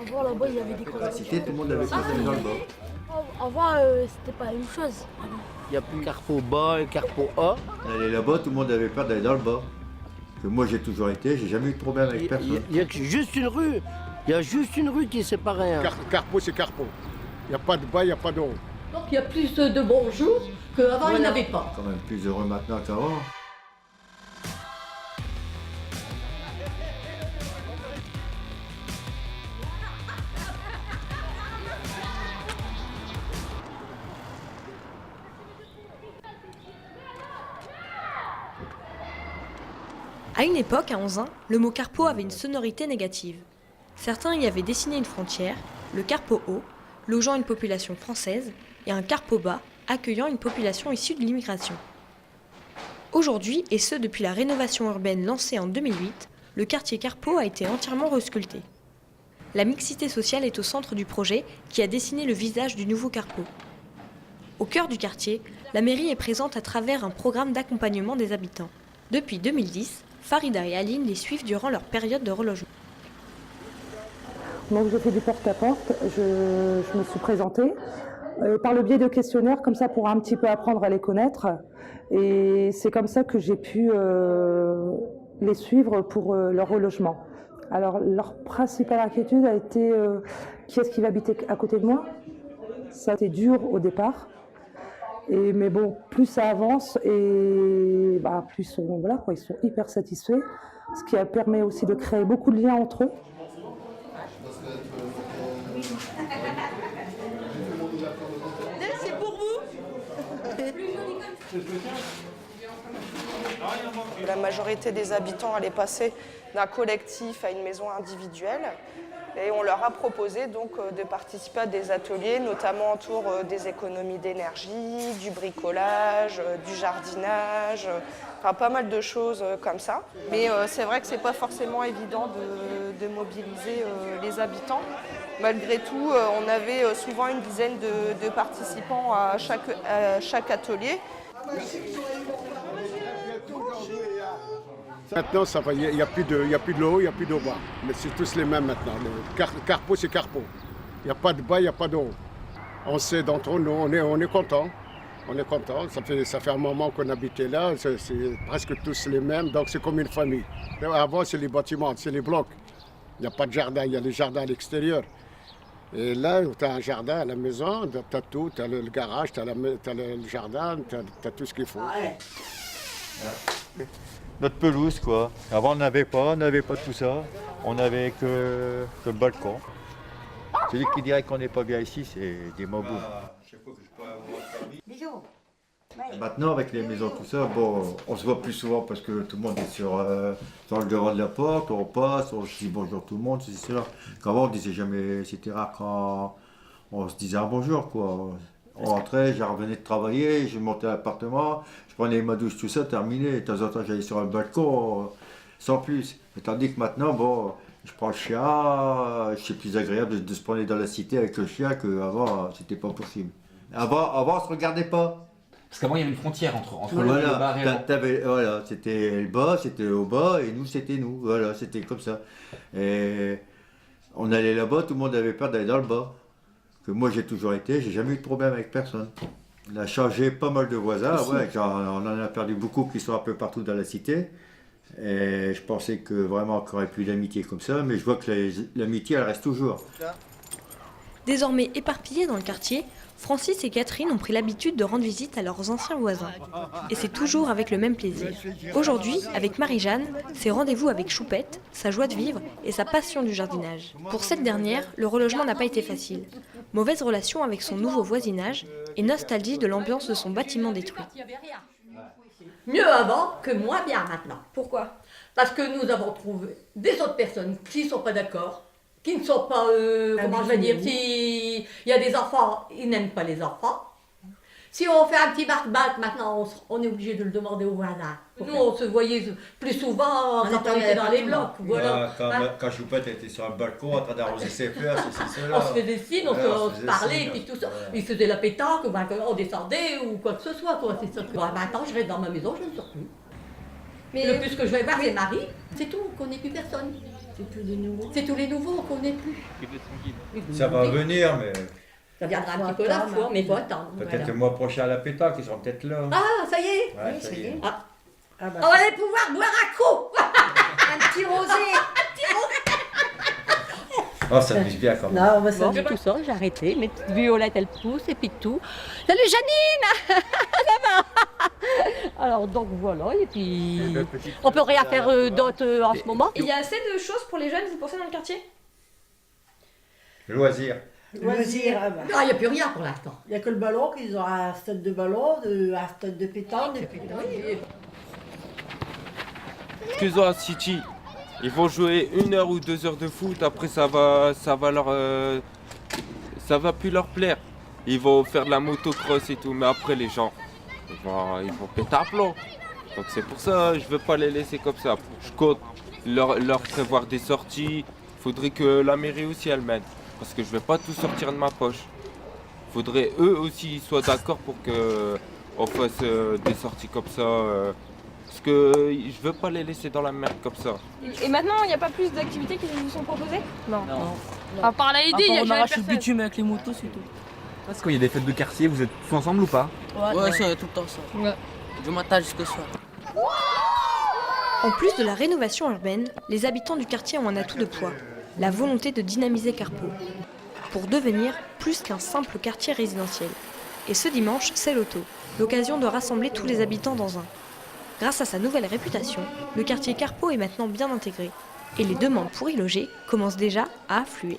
Avant, là-bas, il y avait des Dans la cité, tout le monde avait peur d'aller dans le bas. Avant, c'était pas la même chose. Il n'y a plus carpo bas et carpo A. On allait là-bas, tout le monde avait peur d'aller dans le bas. Que moi, j'ai toujours été, j'ai jamais eu de problème avec personne. Il y a juste une rue. Il y a juste une rue qui sépare un. Carpo, c'est carpo. Il n'y a pas de bas, il n'y a pas de haut. Donc il y a plus de bonjour qu'avant il n'y en avait pas. Quand même plus heureux maintenant qu'avant. À une époque, à Anzin, le mot carpo avait une sonorité négative. Certains y avaient dessiné une frontière, le carpo haut, logeant une population française, et un carpo bas, accueillant une population issue de l'immigration. Aujourd'hui, et ce depuis la rénovation urbaine lancée en 2008, le quartier Carpo a été entièrement resculpté. La mixité sociale est au centre du projet qui a dessiné le visage du nouveau Carpo. Au cœur du quartier, la mairie est présente à travers un programme d'accompagnement des habitants. Depuis 2010, Farida et Aline les suivent durant leur période de relogement. Donc j'ai fait du porte-à-porte, je me suis présentée par le biais de questionnaires, comme ça pour un petit peu apprendre à les connaître. Et c'est comme ça que j'ai pu les suivre pour leur relogement. Alors leur principale inquiétude a été qui est-ce qui va habiter à côté de moi. Ça a été dur au départ. Mais bon, plus ça avance et plus ils sont hyper satisfaits. Ce qui permet aussi de créer beaucoup de liens entre eux. C'est pour vous. La majorité des habitants allaient passer d'un collectif à une maison individuelle. Et on leur a proposé donc de participer à des ateliers, notamment autour des économies d'énergie, du bricolage, du jardinage, enfin pas mal de choses comme ça. Mais c'est vrai que c'est pas forcément évident de mobiliser les habitants. Malgré tout, on avait souvent une dizaine de participants à chaque atelier. Maintenant, ça va, il n'y a plus de haut, il n'y a plus de bas. Mais c'est tous les mêmes maintenant. Le carpo, c'est carpo. Il n'y a pas de bas, il n'y a pas de haut. On sait d'entre nous, on est content. On est content. Ça fait un moment qu'on habitait là. C'est presque tous les mêmes. Donc c'est comme une famille. Avant, c'est les bâtiments, c'est les blocs. Il n'y a pas de jardin, il y a les jardins à l'extérieur. Et là, tu as un jardin à la maison, tu as tout. Tu as le garage, tu as le jardin, tu as tout ce qu'il faut. Notre pelouse, quoi. Avant, on n'avait pas tout ça. On n'avait que le balcon. Celui qui dirait qu'on n'est pas bien ici, c'est des mabous. Maintenant, avec les maisons, tout ça, bon, on se voit plus souvent parce que tout le monde est sur le devant de la porte, on passe, on se dit bonjour tout le monde, c'est cela. Qu'avant, on disait jamais, c'était rare quand on se disait un bonjour, quoi. On rentrait, je revenais de travailler, je montais à l'appartement, je prenais ma douche, tout ça, terminé. De temps en temps, j'allais sur le balcon, sans plus. Et tandis que maintenant, bon, je prends le chien, c'est plus agréable de se promener dans la cité avec le chien qu'avant, c'était pas possible. Avant, on se regardait pas. Parce qu'avant, il y avait une frontière entre le bas et le haut. Voilà, c'était le bas, c'était au bas, et nous, c'était nous. Voilà, c'était comme ça. Et on allait là-bas, tout le monde avait peur d'aller dans le bas. Que moi, j'ai toujours été, j'ai jamais eu de problème avec personne. On a changé pas mal de voisins, ouais, on en a perdu beaucoup qui sont un peu partout dans la cité. Et je pensais que vraiment qu'il n'y aurait plus d'amitié comme ça, mais je vois que l'amitié, elle reste toujours. Désormais éparpillés dans le quartier, Francis et Catherine ont pris l'habitude de rendre visite à leurs anciens voisins. Et c'est toujours avec le même plaisir. Aujourd'hui, avec Marie-Jeanne, c'est rendez-vous avec Choupette, sa joie de vivre et sa passion du jardinage. Pour cette dernière, le relogement n'a pas été facile. Mauvaise relation avec son nouveau voisinage et nostalgie de l'ambiance de son bâtiment détruit. Mieux avant que moins bien maintenant. Pourquoi ? Parce que nous avons trouvé des autres personnes qui ne sont pas d'accord, qui ne sont pas, comment je vais dire, si il y a des enfants, ils n'aiment pas les enfants. Si on fait un petit barque-batte, maintenant on est obligé de le demander aux voisins. Nous on se voyait plus souvent quand on était dans les blocs. Voilà. Quand Choupette était sur un balcon en train d'arroser ses fleurs, c'est cela. On se faisait signe, on se parlait, et puis tout ça. Ils faisaient la pétanque, on descendait ou quoi que ce soit. C'est ça. Maintenant je reste dans ma maison, je ne sors plus. Mais le plus que je vais voir, c'est Marie. C'est tout, qu'on n'ait plus personne. C'est tous les nouveaux qu'on n'est plus. Ça va venir, mais Ça viendra un petit peu la fois, mais il faut attendre. peut-être voilà. le mois prochain à la pétanque, ils seront peut-être là. Ah, ça y est. Ouais, ça y est. Ah. Ah bah, On va aller pouvoir boire un coup. un petit rosé. Oh, ça amuse bien quand même. Non, bah, ça, Bon, tout ça, j'ai arrêté. Mes petites violettes, elles poussent et puis tout. Salut Janine. Ça va. Alors donc voilà, et puis on peut rien faire d'autre en ce moment. Il y a assez de choses pour les jeunes, vous pensez, dans le quartier? Loisir. loisir. Ah bah. Non, il n'y a plus rien pour l'instant. Il n'y a que le ballon, qu'ils ont un stade de ballon, un stade de pétanque. Qu'ils ont à City. Ils vont jouer 1 heure ou 2 heures de foot, après ça va plus leur plaire. Ils vont faire de la motocross et tout, mais après les gens, ils vont péter un plomb. Donc c'est pour ça, je veux pas les laisser comme ça. Je compte leur prévoir des sorties. Faudrait que la mairie aussi elle m'aide, parce que je vais pas tout sortir de ma poche. Faudrait eux aussi soient d'accord pour que on fasse des sorties comme ça. Parce que je veux pas les laisser dans la merde comme ça. Et maintenant, il n'y a pas plus d'activités qui vous sont proposées? Non. À part la idée, il y a on jamais arrache le personne. bitume avec les motos, c'est tout. Parce qu'il y a des fêtes de quartier, vous êtes tous ensemble ou pas? Ouais, ça, tout le temps ça. Ouais. Du matin jusqu'au soir. En plus de la rénovation urbaine, les habitants du quartier ont un atout de poids, la volonté de dynamiser Carpeaux, pour devenir plus qu'un simple quartier résidentiel. Et ce dimanche, c'est l'auto, l'occasion de rassembler tous les habitants dans un. Grâce à sa nouvelle réputation, le quartier Carpeaux est maintenant bien intégré, et les demandes pour y loger commencent déjà à affluer.